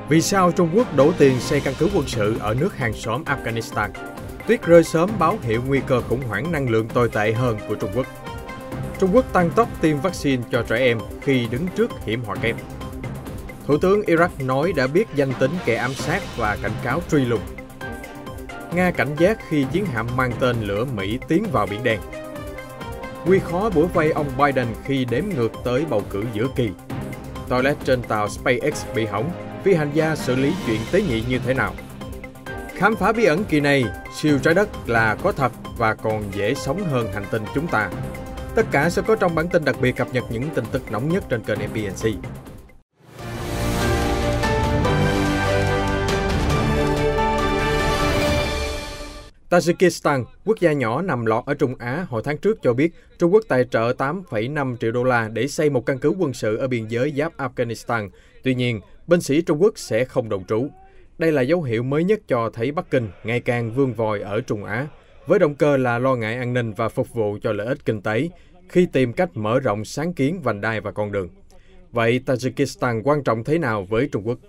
Vì sao Trung Quốc đổ tiền xây căn cứ quân sự ở nước hàng xóm Afghanistan? Tuyết rơi sớm báo hiệu nguy cơ khủng hoảng năng lượng tồi tệ hơn của Trung Quốc. Trung Quốc tăng tốc tiêm vaccine cho trẻ em khi đứng trước hiểm họa kép. Thủ tướng Iraq nói đã biết danh tính kẻ ám sát và cảnh cáo truy lùng. Nga cảnh giác khi chiến hạm mang tên lửa Mỹ tiến vào Biển Đen. Nguy khó bủa vây ông Biden khi đếm ngược tới bầu cử giữa kỳ. Toilet trên tàu SpaceX bị hỏng, phi hành gia xử lý chuyện tế nhị như thế nào? Khám phá bí ẩn kỳ này, siêu trái đất là có thật và còn dễ sống hơn hành tinh chúng ta. Tất cả sẽ có trong bản tin đặc biệt cập nhật những tin tức nóng nhất trên kênh MBNC. Tajikistan, quốc gia nhỏ nằm lọt ở Trung Á, hồi tháng trước cho biết Trung Quốc tài trợ 8,5 triệu đô la để xây một căn cứ quân sự ở biên giới giáp Afghanistan. Tuy nhiên, binh sĩ Trung Quốc sẽ không đồn trú. Đây là dấu hiệu mới nhất cho thấy Bắc Kinh ngày càng vươn vòi ở Trung Á, với động cơ là lo ngại an ninh và phục vụ cho lợi ích kinh tế, khi tìm cách mở rộng sáng kiến vành đai và con đường. Vậy Tajikistan quan trọng thế nào với Trung Quốc?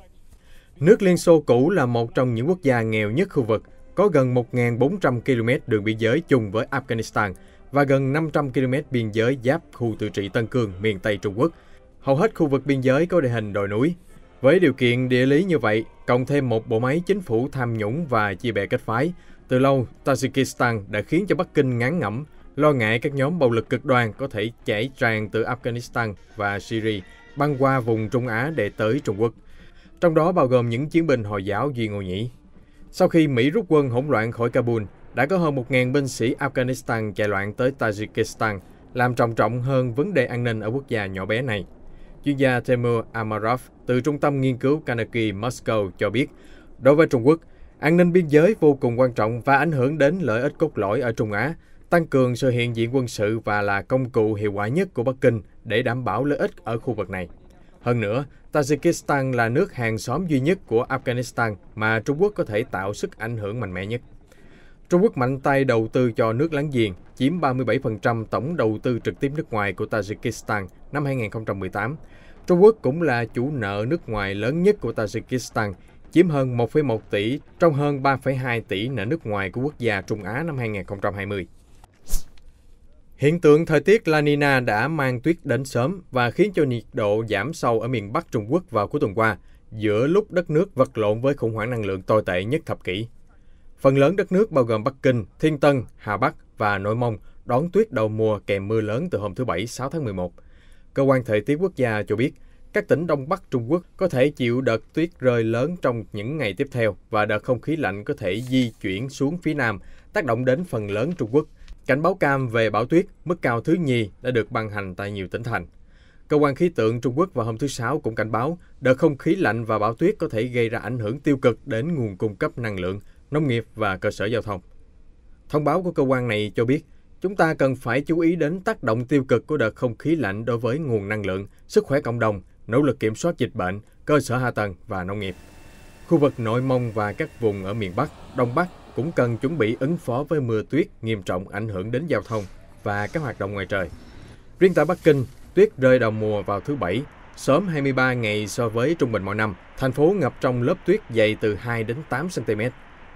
Nước Liên Xô cũ là một trong những quốc gia nghèo nhất khu vực, có gần 1.400 km đường biên giới chung với Afghanistan và gần 500 km biên giới giáp khu tự trị Tân Cương, miền Tây Trung Quốc. Hầu hết khu vực biên giới có địa hình đồi núi. Với điều kiện địa lý như vậy, cộng thêm một bộ máy chính phủ tham nhũng và chia bè kết phái, từ lâu Tajikistan đã khiến cho Bắc Kinh ngán ngẩm, lo ngại các nhóm bạo lực cực đoan có thể chảy tràn từ Afghanistan và Syria băng qua vùng Trung Á để tới Trung Quốc, trong đó bao gồm những chiến binh Hồi giáo Duy Ngô Nhĩ. Sau khi Mỹ rút quân hỗn loạn khỏi Kabul, đã có hơn 1.000 binh sĩ Afghanistan chạy loạn tới Tajikistan, làm trầm trọng hơn vấn đề an ninh ở quốc gia nhỏ bé này. Chuyên gia Temur Amarov từ Trung tâm Nghiên cứu Carnegie Moscow cho biết, đối với Trung Quốc, an ninh biên giới vô cùng quan trọng và ảnh hưởng đến lợi ích cốt lõi ở Trung Á, tăng cường sự hiện diện quân sự và là công cụ hiệu quả nhất của Bắc Kinh để đảm bảo lợi ích ở khu vực này. Hơn nữa, Tajikistan là nước hàng xóm duy nhất của Afghanistan mà Trung Quốc có thể tạo sức ảnh hưởng mạnh mẽ nhất. Trung Quốc mạnh tay đầu tư cho nước láng giềng, chiếm 37% tổng đầu tư trực tiếp nước ngoài của Tajikistan năm 2018. Trung Quốc cũng là chủ nợ nước ngoài lớn nhất của Tajikistan, chiếm hơn 1,1 tỷ trong hơn 3,2 tỷ nợ nước ngoài của quốc gia Trung Á năm 2020. Hiện tượng thời tiết La Nina đã mang tuyết đến sớm và khiến cho nhiệt độ giảm sâu ở miền Bắc Trung Quốc vào cuối tuần qua, giữa lúc đất nước vật lộn với khủng hoảng năng lượng tồi tệ nhất thập kỷ. Phần lớn đất nước bao gồm Bắc Kinh, Thiên Tân, Hà Bắc và Nội Mông đón tuyết đầu mùa kèm mưa lớn từ hôm thứ Bảy 6 tháng 11. Cơ quan Thời tiết Quốc gia cho biết, các tỉnh Đông Bắc Trung Quốc có thể chịu đợt tuyết rơi lớn trong những ngày tiếp theo và đợt không khí lạnh có thể di chuyển xuống phía Nam, tác động đến phần lớn Trung Quốc. Cảnh báo cam về bão tuyết, mức cao thứ nhì đã được ban hành tại nhiều tỉnh thành. Cơ quan khí tượng Trung Quốc vào hôm thứ Sáu cũng cảnh báo đợt không khí lạnh và bão tuyết có thể gây ra ảnh hưởng tiêu cực đến nguồn cung cấp năng lượng, nông nghiệp và cơ sở giao thông. Thông báo của cơ quan này cho biết, chúng ta cần phải chú ý đến tác động tiêu cực của đợt không khí lạnh đối với nguồn năng lượng, sức khỏe cộng đồng, nỗ lực kiểm soát dịch bệnh, cơ sở hạ tầng và nông nghiệp. Khu vực Nội Mông và các vùng ở miền Bắc, Đông Bắc cũng cần chuẩn bị ứng phó với mưa tuyết nghiêm trọng ảnh hưởng đến giao thông và các hoạt động ngoài trời. Riêng tại Bắc Kinh, tuyết rơi đầu mùa vào thứ Bảy, sớm 23 ngày so với trung bình mọi năm. Thành phố ngập trong lớp tuyết dày từ 2 đến 8 cm.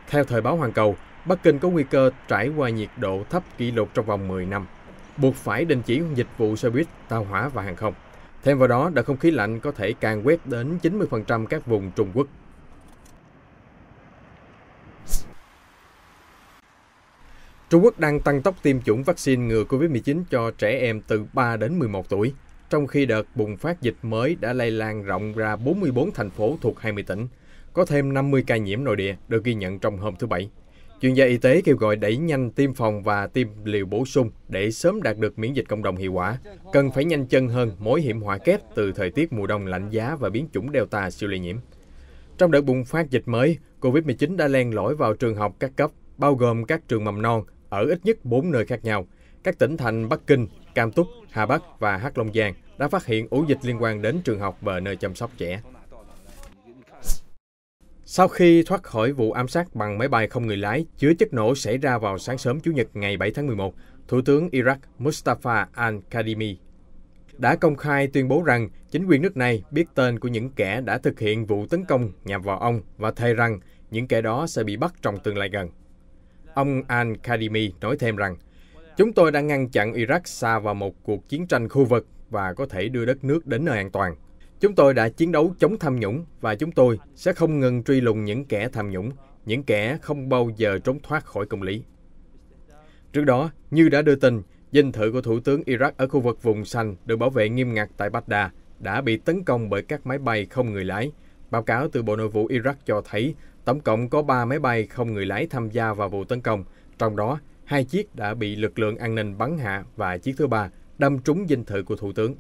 Theo Thời báo Hoàn Cầu, Bắc Kinh có nguy cơ trải qua nhiệt độ thấp kỷ lục trong vòng 10 năm, buộc phải đình chỉ dịch vụ xe buýt, tàu hỏa và hàng không. Thêm vào đó, đợt không khí lạnh có thể càn quét đến 90% các vùng Trung Quốc. Trung Quốc đang tăng tốc tiêm chủng vaccine ngừa COVID-19 cho trẻ em từ 3 đến 11 tuổi, trong khi đợt bùng phát dịch mới đã lây lan rộng ra 44 thành phố thuộc 20 tỉnh. Có thêm 50 ca nhiễm nội địa được ghi nhận trong hôm thứ Bảy. Chuyên gia y tế kêu gọi đẩy nhanh tiêm phòng và tiêm liều bổ sung để sớm đạt được miễn dịch cộng đồng hiệu quả. Cần phải nhanh chân hơn mối hiểm họa kép từ thời tiết mùa đông lạnh giá và biến chủng Delta siêu lây nhiễm. Trong đợt bùng phát dịch mới, COVID-19 đã len lỏi vào trường học các cấp, bao gồm các trường mầm non, ở ít nhất 4 nơi khác nhau. Các tỉnh thành Bắc Kinh, Cam Túc, Hà Bắc và Hắc Long Giang đã phát hiện ổ dịch liên quan đến trường học và nơi chăm sóc trẻ. Sau khi thoát khỏi vụ ám sát bằng máy bay không người lái chứa chất nổ xảy ra vào sáng sớm Chủ nhật ngày 7 tháng 11, Thủ tướng Iraq Mustafa al-Kadhimi đã công khai tuyên bố rằng chính quyền nước này biết tên của những kẻ đã thực hiện vụ tấn công nhằm vào ông và thề rằng những kẻ đó sẽ bị bắt trong tương lai gần. Ông Al-Kadhimi nói thêm rằng, chúng tôi đã ngăn chặn Iraq sa vào một cuộc chiến tranh khu vực và có thể đưa đất nước đến nơi an toàn. Chúng tôi đã chiến đấu chống tham nhũng và chúng tôi sẽ không ngừng truy lùng những kẻ tham nhũng, những kẻ không bao giờ trốn thoát khỏi công lý. Trước đó, như đã đưa tin, dinh thự của Thủ tướng Iraq ở khu vực vùng xanh được bảo vệ nghiêm ngặt tại Baghdad đã bị tấn công bởi các máy bay không người lái. Báo cáo từ Bộ Nội vụ Iraq cho thấy tổng cộng có 3 máy bay không người lái tham gia vào vụ tấn công, trong đó 2 chiếc đã bị lực lượng an ninh bắn hạ và chiếc thứ 3 đâm trúng dinh thự của Thủ tướng.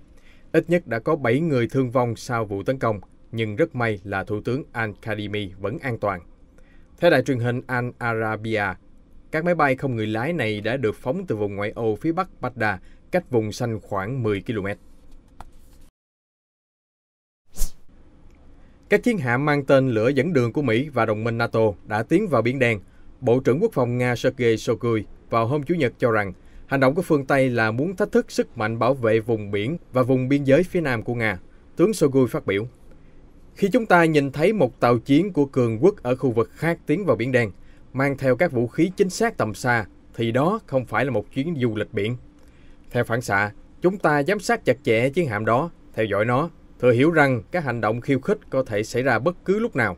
Ít nhất đã có 7 người thương vong sau vụ tấn công, nhưng rất may là Thủ tướng Al-Kadhimi vẫn an toàn. Theo đài truyền hình Al Arabiya, các máy bay không người lái này đã được phóng từ vùng ngoại ô phía bắc Baghdad, cách vùng xanh khoảng 10 km. Các chiến hạm mang tên lửa dẫn đường của Mỹ và đồng minh NATO đã tiến vào Biển Đen. Bộ trưởng Quốc phòng Nga Sergei Shoigu vào hôm Chủ nhật cho rằng hành động của phương Tây là muốn thách thức sức mạnh bảo vệ vùng biển và vùng biên giới phía nam của Nga. Tướng Shoigu phát biểu, khi chúng ta nhìn thấy một tàu chiến của cường quốc ở khu vực khác tiến vào Biển Đen, mang theo các vũ khí chính xác tầm xa, thì đó không phải là một chuyến du lịch biển. Theo phản xạ, chúng ta giám sát chặt chẽ chiến hạm đó, theo dõi nó, thừa hiểu rằng các hành động khiêu khích có thể xảy ra bất cứ lúc nào.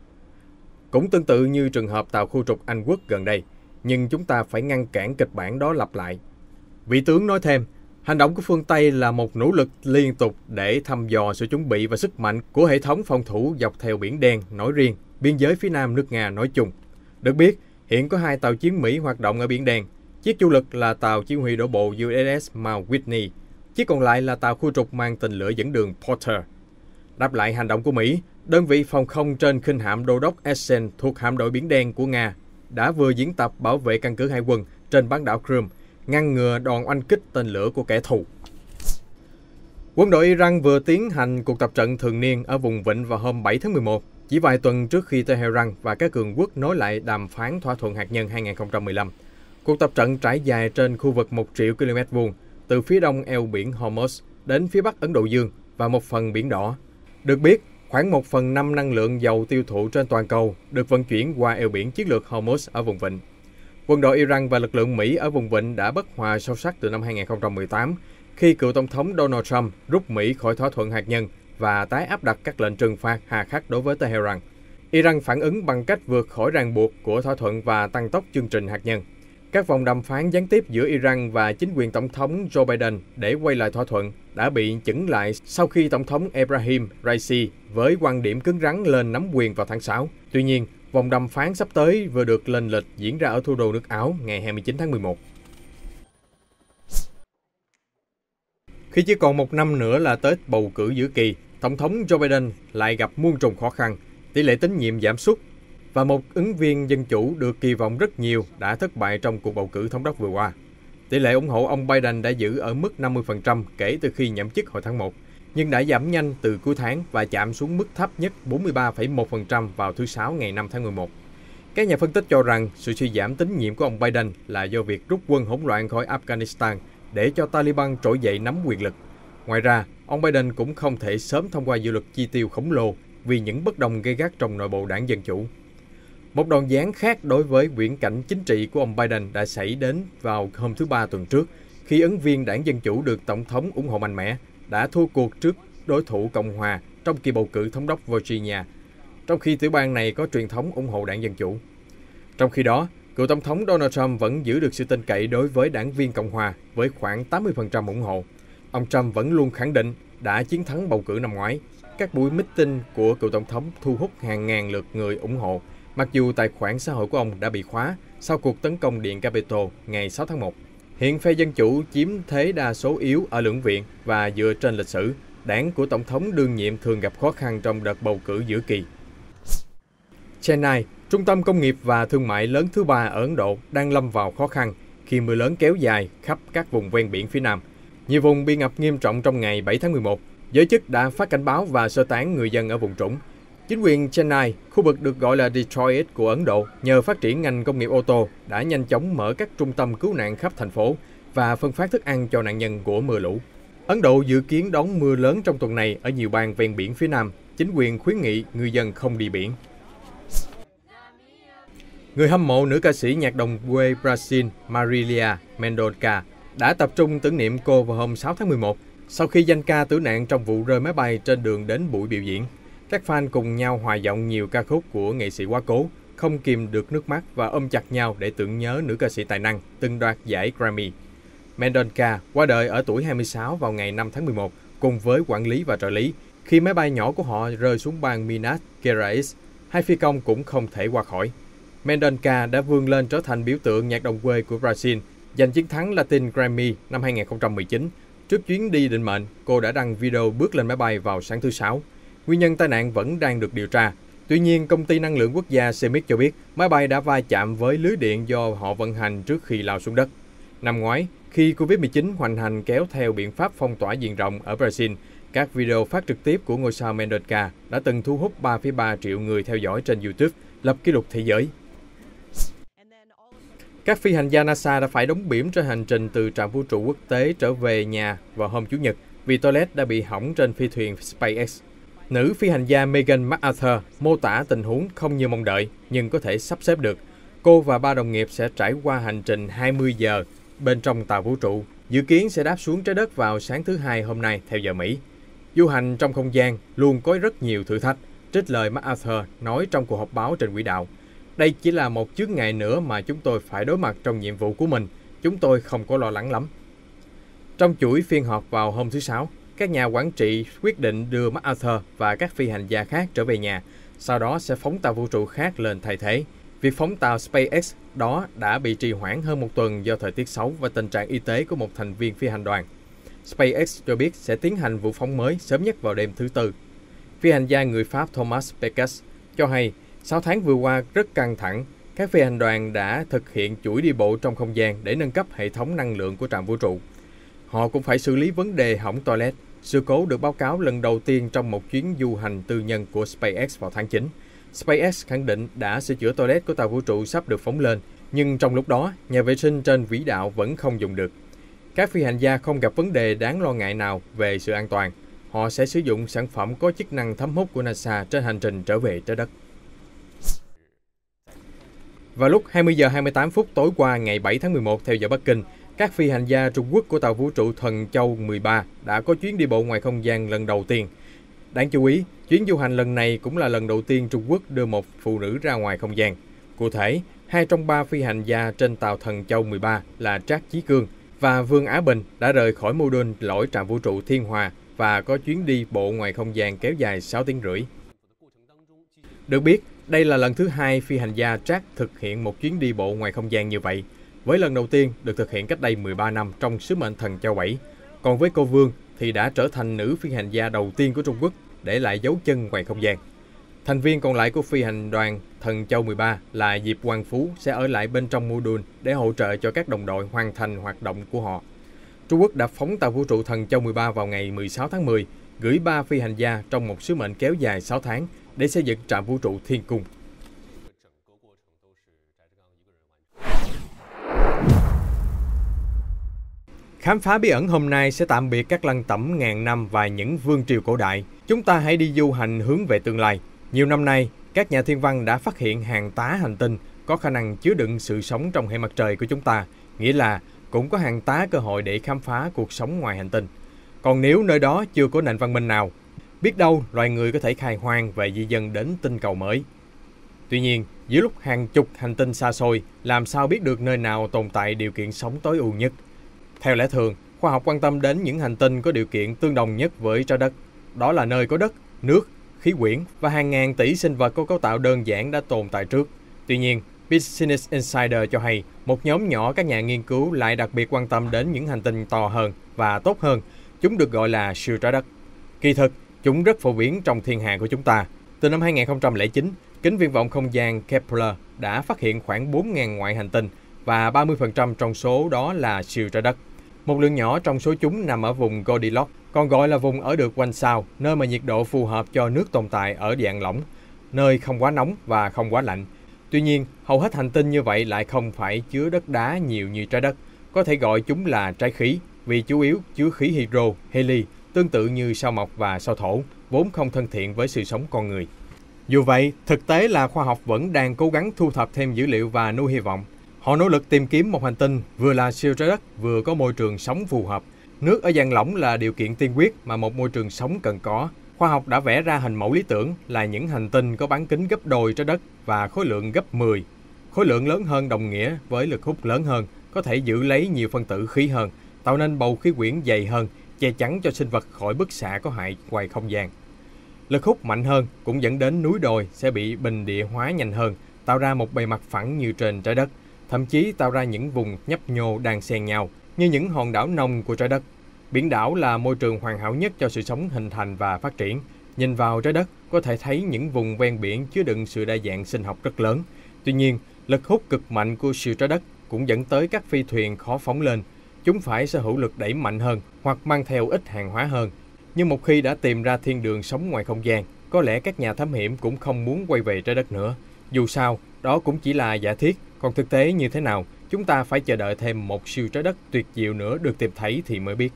Cũng tương tự như trường hợp tàu khu trục Anh Quốc gần đây, nhưng chúng ta phải ngăn cản kịch bản đó lặp lại. Vị tướng nói thêm, hành động của phương Tây là một nỗ lực liên tục để thăm dò sự chuẩn bị và sức mạnh của hệ thống phòng thủ dọc theo Biển Đen nói riêng, biên giới phía nam nước Nga nói chung. Được biết, hiện có 2 tàu chiến Mỹ hoạt động ở Biển Đen. Chiếc chủ lực là tàu chỉ huy đổ bộ USS Mount Whitney, chiếc còn lại là tàu khu trục mang tên lửa dẫn đường Porter. Đáp lại hành động của Mỹ, đơn vị phòng không trên khinh hạm đô đốc Essen thuộc hạm đội Biển Đen của Nga đã vừa diễn tập bảo vệ căn cứ hải quân trên bán đảo Crimea, ngăn ngừa đòn oanh kích tên lửa của kẻ thù. Quân đội Iran vừa tiến hành cuộc tập trận thường niên ở vùng vịnh vào hôm 7 tháng 11, chỉ vài tuần trước khi Tehran và các cường quốc nối lại đàm phán thỏa thuận hạt nhân 2015. Cuộc tập trận trải dài trên khu vực 1 triệu km vuông, từ phía đông eo biển Hormuz đến phía bắc Ấn Độ Dương và một phần Biển Đỏ. Được biết, khoảng 1/5 năng lượng dầu tiêu thụ trên toàn cầu được vận chuyển qua eo biển chiến lược Hormuz ở vùng vịnh. Quân đội Iran và lực lượng Mỹ ở vùng vịnh đã bất hòa sâu sắc từ năm 2018, khi cựu Tổng thống Donald Trump rút Mỹ khỏi thỏa thuận hạt nhân và tái áp đặt các lệnh trừng phạt hà khắc đối với Tehran. Iran phản ứng bằng cách vượt khỏi ràng buộc của thỏa thuận và tăng tốc chương trình hạt nhân. Các vòng đàm phán gián tiếp giữa Iran và chính quyền Tổng thống Joe Biden để quay lại thỏa thuận đã bị chững lại sau khi Tổng thống Ebrahim Raisi với quan điểm cứng rắn lên nắm quyền vào tháng 6. Tuy nhiên, vòng đàm phán sắp tới vừa được lên lịch diễn ra ở thủ đô nước Áo ngày 29 tháng 11. Khi chỉ còn 1 năm nữa là tới bầu cử giữa kỳ, Tổng thống Joe Biden lại gặp muôn trùng khó khăn, tỷ lệ tín nhiệm giảm sút và một ứng viên dân chủ được kỳ vọng rất nhiều đã thất bại trong cuộc bầu cử thống đốc vừa qua. Tỷ lệ ủng hộ ông Biden đã giữ ở mức 50% kể từ khi nhậm chức hồi tháng 1, nhưng đã giảm nhanh từ cuối tháng và chạm xuống mức thấp nhất 43,1% vào thứ Sáu ngày 5 tháng 11. Các nhà phân tích cho rằng sự suy giảm tín nhiệm của ông Biden là do việc rút quân hỗn loạn khỏi Afghanistan để cho Taliban trỗi dậy nắm quyền lực. Ngoài ra, ông Biden cũng không thể sớm thông qua dự luật chi tiêu khổng lồ vì những bất đồng gay gắt trong nội bộ đảng Dân Chủ. Một đòn giáng khác đối với viễn cảnh chính trị của ông Biden đã xảy đến vào hôm thứ Ba tuần trước, khi ứng viên đảng Dân Chủ được Tổng thống ủng hộ mạnh mẽ đã thua cuộc trước đối thủ Cộng hòa trong kỳ bầu cử thống đốc Virginia, trong khi tiểu bang này có truyền thống ủng hộ đảng Dân Chủ. Trong khi đó, cựu Tổng thống Donald Trump vẫn giữ được sự tin cậy đối với đảng viên Cộng hòa với khoảng 80% ủng hộ. Ông Trump vẫn luôn khẳng định đã chiến thắng bầu cử năm ngoái. Các buổi meeting của cựu Tổng thống thu hút hàng ngàn lượt người ủng hộ, mặc dù tài khoản xã hội của ông đã bị khóa sau cuộc tấn công Điện Capitol ngày 6 tháng 1. Hiện phe Dân Chủ chiếm thế đa số yếu ở lưỡng viện và dựa trên lịch sử, đảng của Tổng thống đương nhiệm thường gặp khó khăn trong đợt bầu cử giữa kỳ. Chennai, trung tâm công nghiệp và thương mại lớn thứ 3 ở Ấn Độ, đang lâm vào khó khăn khi mưa lớn kéo dài khắp các vùng ven biển phía Nam. Nhiều vùng bị ngập nghiêm trọng trong ngày 7 tháng 11. Giới chức đã phát cảnh báo và sơ tán người dân ở vùng trũng. Chính quyền Chennai, khu vực được gọi là Detroit của Ấn Độ, nhờ phát triển ngành công nghiệp ô tô, đã nhanh chóng mở các trung tâm cứu nạn khắp thành phố và phân phát thức ăn cho nạn nhân của mưa lũ. Ấn Độ dự kiến đón mưa lớn trong tuần này ở nhiều bang ven biển phía Nam. Chính quyền khuyến nghị ngư dân không đi biển. Người hâm mộ nữ ca sĩ nhạc đồng quê Brazil Marília Mendonça đã tập trung tưởng niệm cô vào hôm 6 tháng 11 sau khi danh ca tử nạn trong vụ rơi máy bay trên đường đến buổi biểu diễn. Các fan cùng nhau hòa giọng nhiều ca khúc của nghệ sĩ quá cố, không kìm được nước mắt và ôm chặt nhau để tưởng nhớ nữ ca sĩ tài năng từng đoạt giải Grammy. Mendonça qua đời ở tuổi 26 vào ngày 5 tháng 11 cùng với quản lý và trợ lý. Khi máy bay nhỏ của họ rơi xuống bang Minas Gerais, hai phi công cũng không thể qua khỏi. Mendonça đã vươn lên trở thành biểu tượng nhạc đồng quê của Brazil, giành chiến thắng Latin Grammy năm 2019. Trước chuyến đi định mệnh, cô đã đăng video bước lên máy bay vào sáng thứ Sáu. Nguyên nhân tai nạn vẫn đang được điều tra. Tuy nhiên, công ty năng lượng quốc gia CEMIC cho biết máy bay đã va chạm với lưới điện do họ vận hành trước khi lao xuống đất. Năm ngoái, khi Covid-19 hoành hành kéo theo biện pháp phong tỏa diện rộng ở Brazil, các video phát trực tiếp của ngôi sao Mendonça đã từng thu hút 3,3 triệu người theo dõi trên YouTube, lập kỷ lục thế giới. Các phi hành gia NASA đã phải đóng bỉm trên hành trình từ trạm vũ trụ quốc tế trở về nhà vào hôm Chủ nhật vì toilet đã bị hỏng trên phi thuyền SpaceX. Nữ phi hành gia Megan McArthur mô tả tình huống không như mong đợi nhưng có thể sắp xếp được. Cô và 3 đồng nghiệp sẽ trải qua hành trình 20 giờ bên trong tàu vũ trụ, dự kiến sẽ đáp xuống trái đất vào sáng thứ Hai hôm nay theo giờ Mỹ. Du hành trong không gian luôn có rất nhiều thử thách, trích lời McArthur nói trong cuộc họp báo trên quỹ đạo. Đây chỉ là một chướng ngại nữa mà chúng tôi phải đối mặt trong nhiệm vụ của mình. Chúng tôi không có lo lắng lắm. Trong chuỗi phiên họp vào hôm thứ Sáu, các nhà quản trị quyết định đưa McArthur và các phi hành gia khác trở về nhà, sau đó sẽ phóng tàu vũ trụ khác lên thay thế. Việc phóng tàu SpaceX đó đã bị trì hoãn hơn một tuần do thời tiết xấu và tình trạng y tế của một thành viên phi hành đoàn. SpaceX cho biết sẽ tiến hành vụ phóng mới sớm nhất vào đêm thứ Tư. Phi hành gia người Pháp Thomas Pesquet cho hay, 6 tháng vừa qua rất căng thẳng, các phi hành đoàn đã thực hiện chuỗi đi bộ trong không gian để nâng cấp hệ thống năng lượng của trạm vũ trụ. Họ cũng phải xử lý vấn đề hỏng toilet. Sự cố được báo cáo lần đầu tiên trong một chuyến du hành tư nhân của SpaceX vào tháng 9. SpaceX khẳng định đã sửa chữa toilet của tàu vũ trụ sắp được phóng lên, nhưng trong lúc đó, nhà vệ sinh trên vĩ đạo vẫn không dùng được. Các phi hành gia không gặp vấn đề đáng lo ngại nào về sự an toàn. Họ sẽ sử dụng sản phẩm có chức năng thấm hút của NASA trên hành trình trở về trái đất. Vào lúc 20 giờ 28 phút tối qua ngày 7 tháng 11 theo giờ Bắc Kinh, các phi hành gia Trung Quốc của tàu vũ trụ Thần Châu 13 đã có chuyến đi bộ ngoài không gian lần đầu tiên. Đáng chú ý, chuyến du hành lần này cũng là lần đầu tiên Trung Quốc đưa một phụ nữ ra ngoài không gian. Cụ thể, 2 trong 3 phi hành gia trên tàu Thần Châu 13 là Trác Chí Cương và Vương Á Bình đã rời khỏi mô đun lỗi trạm vũ trụ Thiên Hòa và có chuyến đi bộ ngoài không gian kéo dài 6 tiếng rưỡi. Được biết, đây là lần thứ 2 phi hành gia Trác thực hiện một chuyến đi bộ ngoài không gian như vậy, với lần đầu tiên được thực hiện cách đây 13 năm trong sứ mệnh Thần Châu 7. Còn với cô Vương thì đã trở thành nữ phi hành gia đầu tiên của Trung Quốc để lại dấu chân ngoài không gian. Thành viên còn lại của phi hành đoàn Thần Châu 13 là Diệp Quang Phú sẽ ở lại bên trong mô đun để hỗ trợ cho các đồng đội hoàn thành hoạt động của họ. Trung Quốc đã phóng tàu vũ trụ Thần Châu 13 vào ngày 16 tháng 10, gửi 3 phi hành gia trong một sứ mệnh kéo dài 6 tháng để xây dựng trạm vũ trụ Thiên Cung. Khám phá bí ẩn hôm nay sẽ tạm biệt các lăng tẩm ngàn năm và những vương triều cổ đại. Chúng ta hãy đi du hành hướng về tương lai. Nhiều năm nay, các nhà thiên văn đã phát hiện hàng tá hành tinh có khả năng chứa đựng sự sống trong hệ mặt trời của chúng ta, nghĩa là cũng có hàng tá cơ hội để khám phá cuộc sống ngoài hành tinh. Còn nếu nơi đó chưa có nền văn minh nào, biết đâu loài người có thể khai hoang và di dân đến tinh cầu mới. Tuy nhiên, giữa lúc hàng chục hành tinh xa xôi, làm sao biết được nơi nào tồn tại điều kiện sống tối ưu nhất? Theo lẽ thường, khoa học quan tâm đến những hành tinh có điều kiện tương đồng nhất với trái đất. Đó là nơi có đất, nước, khí quyển và hàng ngàn tỷ sinh vật có cấu tạo đơn giản đã tồn tại trước. Tuy nhiên, Business Insider cho hay một nhóm nhỏ các nhà nghiên cứu lại đặc biệt quan tâm đến những hành tinh to hơn và tốt hơn. Chúng được gọi là siêu trái đất. Kỳ thực, chúng rất phổ biến trong thiên hà của chúng ta. Từ năm 2009, kính viễn vọng không gian Kepler đã phát hiện khoảng 4.000 ngoại hành tinh và 30% trong số đó là siêu trái đất. Một lượng nhỏ trong số chúng nằm ở vùng Goldilocks, còn gọi là vùng ở được quanh sao, nơi mà nhiệt độ phù hợp cho nước tồn tại ở dạng lỏng, nơi không quá nóng và không quá lạnh. Tuy nhiên, hầu hết hành tinh như vậy lại không phải chứa đất đá nhiều như trái đất, có thể gọi chúng là trái khí. vì chủ yếu chứa khí hydro, heli, tương tự như sao Mộc và sao Thổ, vốn không thân thiện với sự sống con người. Dù vậy, thực tế là khoa học vẫn đang cố gắng thu thập thêm dữ liệu và nuôi hy vọng. Họ nỗ lực tìm kiếm một hành tinh vừa là siêu trái đất, vừa có môi trường sống phù hợp. Nước ở dạng lỏng là điều kiện tiên quyết mà một môi trường sống cần có. Khoa học đã vẽ ra hình mẫu lý tưởng là những hành tinh có bán kính gấp đôi trái đất và khối lượng gấp 10. Khối lượng lớn hơn đồng nghĩa với lực hút lớn hơn, có thể giữ lấy nhiều phân tử khí hơn, tạo nên bầu khí quyển dày hơn, che chắn cho sinh vật khỏi bức xạ có hại ngoài không gian. Lực hút mạnh hơn cũng dẫn đến núi đồi sẽ bị bình địa hóa nhanh hơn, tạo ra một bề mặt phẳng như trên trái đất, thậm chí tạo ra những vùng nhấp nhô đan xen nhau như những hòn đảo nông của trái đất. Biển đảo là môi trường hoàn hảo nhất cho sự sống hình thành và phát triển. Nhìn vào trái đất, có thể thấy những vùng ven biển chứa đựng sự đa dạng sinh học rất lớn. Tuy nhiên, lực hút cực mạnh của siêu trái đất cũng dẫn tới các phi thuyền khó phóng lên. Chúng phải sở hữu lực đẩy mạnh hơn hoặc mang theo ít hàng hóa hơn. Nhưng một khi đã tìm ra thiên đường sống ngoài không gian, có lẽ các nhà thám hiểm cũng không muốn quay về trái đất nữa. Dù sao, đó cũng chỉ là giả thiết, còn thực tế như thế nào, chúng ta phải chờ đợi thêm một siêu trái đất tuyệt diệu nữa được tìm thấy thì mới biết.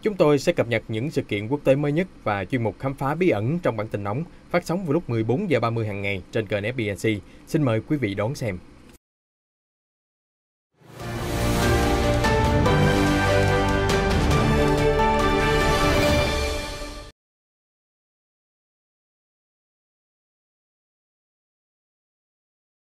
Chúng tôi sẽ cập nhật những sự kiện quốc tế mới nhất và chuyên mục khám phá bí ẩn trong bản tin nóng phát sóng vào lúc 14:30 hàng ngày trên kênh FBNC. Xin mời quý vị đón xem.